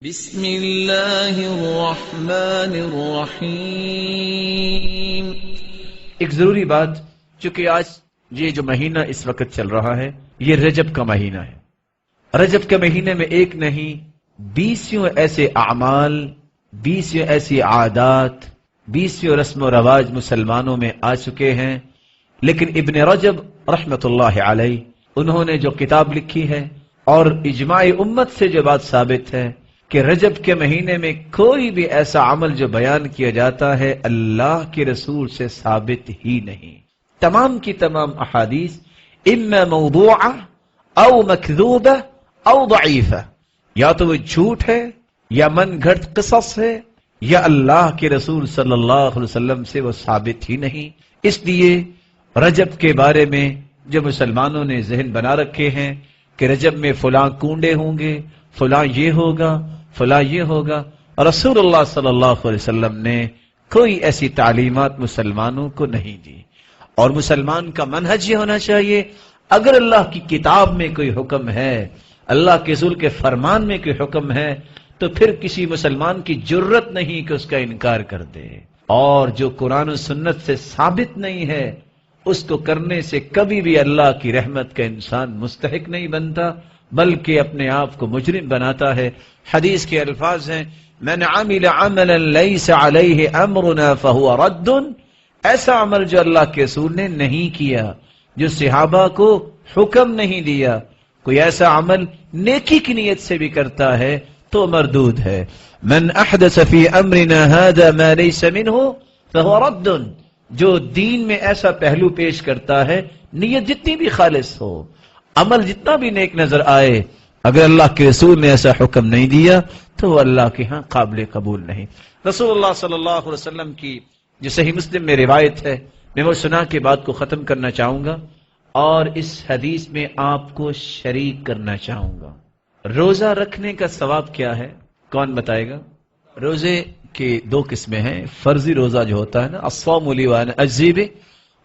بسم اللہ الرحمن الرحیم۔ ایک ضروری بات، چونکہ آج یہ جو مہینہ اس وقت چل رہا ہے یہ رجب کا مہینہ ہے۔ رجب کے مہینے میں ایک نہیں 20 ایسے اعمال، 20 ایسی عادات، 20 رسم و رواج مسلمانوں میں آ چکے ہیں، لیکن ابن رجب رحمت اللہ علیہ انہوں نے جو کتاب لکھی ہے اور اجماع امت سے جو بات ثابت ہے کہ رجب کے مہینے میں کوئی بھی ایسا عمل جو بیان کیا جاتا ہے اللہ کے رسول سے ثابت ہی نہیں۔ تمام کی تمام احادیث اما موضوعہ او مکذوبہ او ضعیفہ، یا تو وہ جھوٹ ہے یا من گھڑت قصص ہے یا اللہ کے رسول صلی اللہ علیہ وسلم سے وہ ثابت ہی نہیں۔ اس لیے رجب کے بارے میں جو مسلمانوں نے ذہن بنا رکھے ہیں کہ رجب میں فلاں کنڈے ہوں گے، فلاں یہ ہوگا، فلاں یہ ہوگا، رسول اللہ صلی اللہ علیہ وسلم نے کوئی ایسی تعلیمات مسلمانوں کو نہیں دی۔ اور مسلمان کا منہج یہ ہونا چاہیے، اگر اللہ کی کتاب میں کوئی حکم ہے، اللہ کے رسول کے فرمان میں کوئی حکم ہے، تو پھر کسی مسلمان کی جرت نہیں کہ اس کا انکار کر دے، اور جو قرآن و سنت سے ثابت نہیں ہے اس کو کرنے سے کبھی بھی اللہ کی رحمت کا انسان مستحق نہیں بنتا، بلکہ اپنے آپ کو مجرم بناتا ہے۔ حدیث کے الفاظ ہیں من عمل عملا لیس علیہ امرنا فہو رد، ایسا عمل جو اللہ کے رسول نے نہیں کیا، جو صحابہ کو حکم نہیں دیا، کوئی ایسا عمل نیکی کی نیت سے بھی کرتا ہے تو مردود ہے۔ من احدث فی امرنا هذا ما لیس منہ فہو رد، جو دین میں ایسا پہلو پیش کرتا ہے، نیت جتنی بھی خالص ہو، عمل جتنا بھی نیک نظر آئے، اگر اللہ کے رسول نے ایسا حکم نہیں دیا تو وہ اللہ کے ہاں قابل قبول نہیں۔ رسول اللہ صلی اللہ علیہ وسلم کی جو صحیح مسلم میں روایت ہے، میں وہ سنا کے بات کو ختم کرنا چاہوں گا اور اس حدیث میں آپ کو شریک کرنا چاہوں گا۔ روزہ رکھنے کا ثواب کیا ہے؟ کون بتائے گا؟ روزے کی دو قسمیں ہیں، فرضی روزہ جو ہوتا ہے نا، الصوم لی وانا اجزی بہ،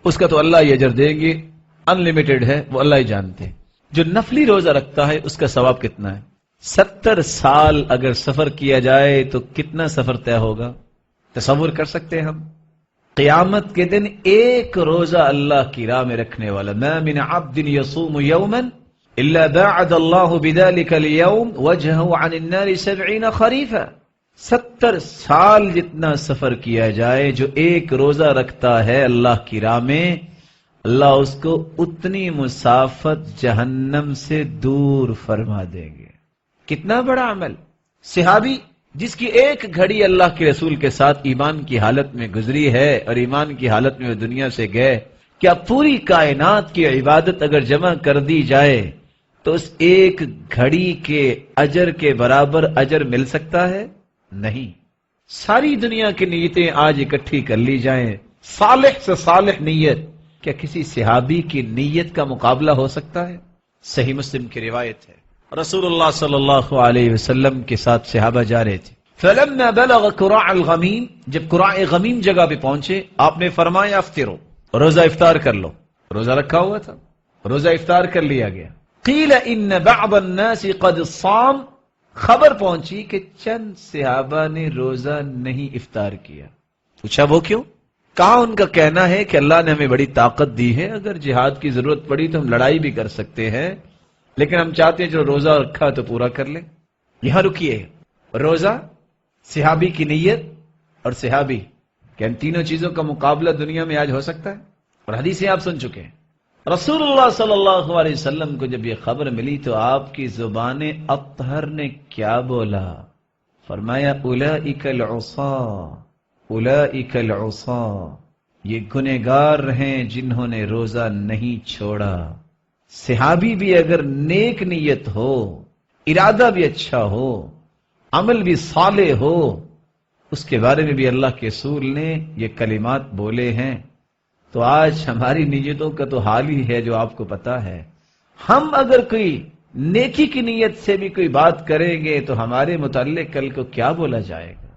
اس کا تو اللہ ہی اجر دیں گے، ان لمیٹڈ ہے، وہ اللہ ہی جانتے ہیں۔ جو نفلی روزہ رکھتا ہے اس کا ثواب کتنا ہے؟ 70 سال اگر سفر کیا جائے تو کتنا سفر طے ہوگا؟ تصور کر سکتے ہیں ہم؟ قیامت کے دن ایک روزہ اللہ کی راہ میں رکھنے والا، ما من عبد یصوم یوما الا باعد اللہ بذلک اليوم وجهه عن النار 70 خریفا، 70 سال جتنا سفر کیا جائے جو ایک روزہ رکھتا ہے اللہ کی راہ میں، اللہ اس کو اتنی مسافت جہنم سے دور فرما دیں گے۔ کتنا بڑا عمل! صحابی جس کی ایک گھڑی اللہ کے رسول کے ساتھ ایمان کی حالت میں گزری ہے اور ایمان کی حالت میں وہ دنیا سے گئے، کیا پوری کائنات کی عبادت اگر جمع کر دی جائے تو اس ایک گھڑی کے اجر کے برابر اجر مل سکتا ہے؟ نہیں۔ ساری دنیا کی نیتیں آج اکٹھی کر لی جائیں، صالح سے صالح نیت، کیا کسی صحابی کی نیت کا مقابلہ ہو سکتا ہے؟ صحیح مسلم کی روایت ہے، رسول اللہ صلی اللہ علیہ وسلم کے ساتھ صحابہ جا رہے تھے، فلما بلغ قراع الغمیم، جب قراع غمیم جگہ پہ پہنچے آپ نے فرمایا افطروا، روزہ افطار کر لو۔ روزہ رکھا ہوا تھا، روزہ افطار کر لیا گیا۔ قیل ان بعض الناس قد صام، خبر پہنچی کہ چند صحابہ نے روزہ نہیں افطار کیا۔ پوچھا وہ کیوں؟ کہا ان کا کہنا ہے کہ اللہ نے ہمیں بڑی طاقت دی ہے، اگر جہاد کی ضرورت پڑی تو ہم لڑائی بھی کر سکتے ہیں، لیکن ہم چاہتے ہیں جو روزہ رکھا تو پورا کر لیں۔ یہاں رکیے، روزہ، صحابی کی نیت اور صحابی، کہ ان تینوں چیزوں کا مقابلہ دنیا میں آج ہو سکتا ہے؟ اور حدیثیں آپ سن چکے ہیں۔ رسول اللہ صلی اللہ علیہ وسلم کو جب یہ خبر ملی تو آپ کی زبان اطہر نے کیا بولا؟ فرمایا اولئک العصاة، اولئک العصاة، یہ گنہگار ہیں جنہوں نے روزہ نہیں چھوڑا۔ صحابی بھی اگر نیک نیت ہو، ارادہ بھی اچھا ہو، عمل بھی صالح ہو، اس کے بارے میں بھی اللہ کے رسول نے یہ کلمات بولے ہیں، تو آج ہماری نیتوں کا تو حال ہی ہے جو آپ کو پتا ہے۔ ہم اگر کوئی نیکی کی نیت سے بھی کوئی بات کریں گے تو ہمارے متعلق کل کو کیا بولا جائے گا؟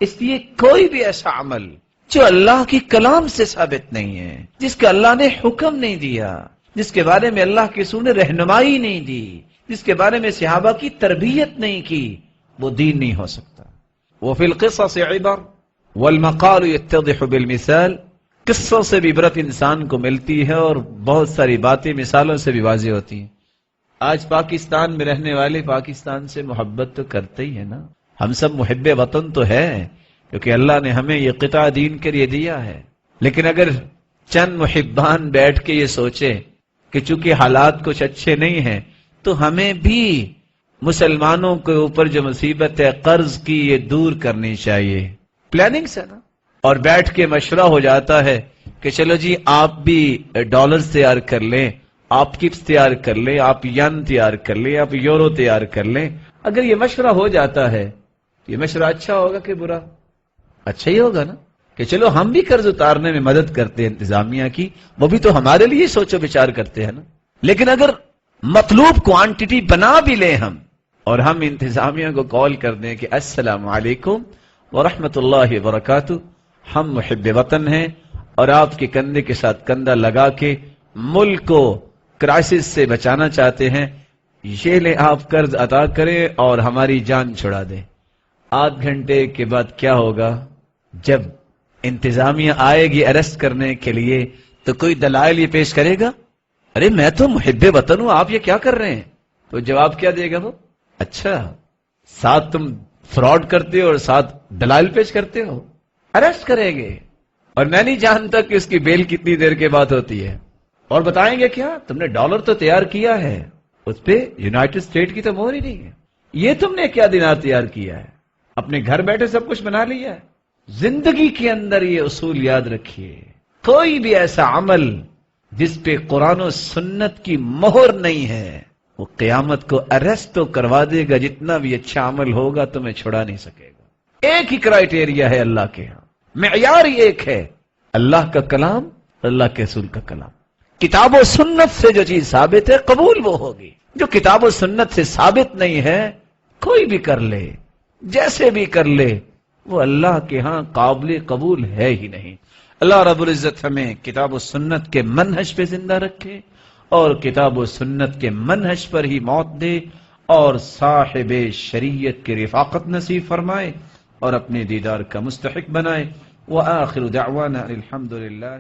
اس لیے کوئی بھی ایسا عمل جو اللہ کی کلام سے ثابت نہیں ہے، جس کا اللہ نے حکم نہیں دیا، جس کے بارے میں اللہ کے رسول نے رہنمائی نہیں دی، جس کے بارے میں صحابہ کی تربیت نہیں کی، وہ دین نہیں ہو سکتا۔ وفی القصص عبر والمقال يتضح بالمثال، قصوں سے بھی عبرت انسان کو ملتی ہے اور بہت ساری باتیں مثالوں سے بھی واضح ہوتی ہیں۔ آج پاکستان میں رہنے والے پاکستان سے محبت تو کرتے ہی ہیں نا، ہم سب محب وطن تو ہے، کیونکہ اللہ نے ہمیں یہ قطع دین کے لیے دیا ہے۔ لیکن اگر چند محبان بیٹھ کے یہ سوچے کہ چونکہ حالات کچھ اچھے نہیں ہیں تو ہمیں بھی مسلمانوں کے اوپر جو مصیبت ہے قرض کی یہ دور کرنی چاہیے، پلاننگ سے نا، اور بیٹھ کے مشورہ ہو جاتا ہے کہ چلو جی آپ بھی ڈالرز تیار کر لیں، آپ کپس تیار کر لیں، آپ ین تیار کر لیں، آپ یورو تیار کر لیں۔ اگر یہ مشورہ ہو جاتا ہے یہ مشورہ اچھا ہوگا کہ برا؟ اچھا ہی ہوگا نا، کہ چلو ہم بھی قرض اتارنے میں مدد کرتے ہیں انتظامیہ کی، وہ بھی تو ہمارے لیے سوچو بچار کرتے ہیں نا۔ لیکن اگر مطلوب کوانٹٹی بنا بھی لیں ہم، اور ہم انتظامیہ کو کال کر دیں کہ السلام علیکم ورحمۃ اللہ وبرکاتہ، ہم محب وطن ہیں اور آپ کے کندھے کے ساتھ کندھا لگا کے ملک کو کرائسس سے بچانا چاہتے ہیں، یہ لیں آپ قرض عطا کریں اور ہماری جان چھڑا دیں۔ آدھ گھنٹے کے بعد کیا ہوگا؟ جب انتظامیہ آئے گی اریسٹ کرنے کے لیے تو کوئی دلائل یہ پیش کرے گا، ارے میں تو محب وطن ہوں، آپ یہ کیا کر رہے ہیں؟ تو جواب کیا دے گا وہ؟ اچھا ساتھ تم فراڈ کرتے ہو اور ساتھ دلائل پیش کرتے ہو، اریسٹ کریں گے، اور میں نہیں جانتا کہ اس کی بیل کتنی دیر کے بعد ہوتی ہے، اور بتائیں گے کیا تم نے ڈالر تو تیار کیا ہے، اس پہ یونائٹڈ اسٹیٹ کی تو مہر ہی نہیں ہے، یہ تم نے کیا دینار تیار کیا ہے، اپنے گھر بیٹھے سب کچھ بنا لیا ہے۔ زندگی کے اندر یہ اصول یاد رکھیے، کوئی بھی ایسا عمل جس پہ قرآن و سنت کی مہر نہیں ہے وہ قیامت کو اریسٹ تو کروا دے گا، جتنا بھی اچھا عمل ہوگا تمہیں چھڑا نہیں سکے گا۔ ایک ہی کرائیٹیریا ہے اللہ کے ہاں، معیار ہی ایک ہے، اللہ کا کلام، اللہ کے رسول کا کلام۔ کتاب و سنت سے جو چیز ثابت ہے قبول وہ ہوگی، جو کتاب و سنت سے ثابت نہیں ہے کوئی بھی کر لے جیسے بھی کر لے وہ اللہ کے ہاں قابل قبول ہے ہی نہیں۔ اللہ رب العزت ہمیں کتاب و سنت کے منہج پہ زندہ رکھے اور کتاب و سنت کے منہج پر ہی موت دے اور صاحب شریعت کی رفاقت نصیب فرمائے اور اپنے دیدار کا مستحق بنائے۔ وآخر دعوانا الحمد للہ۔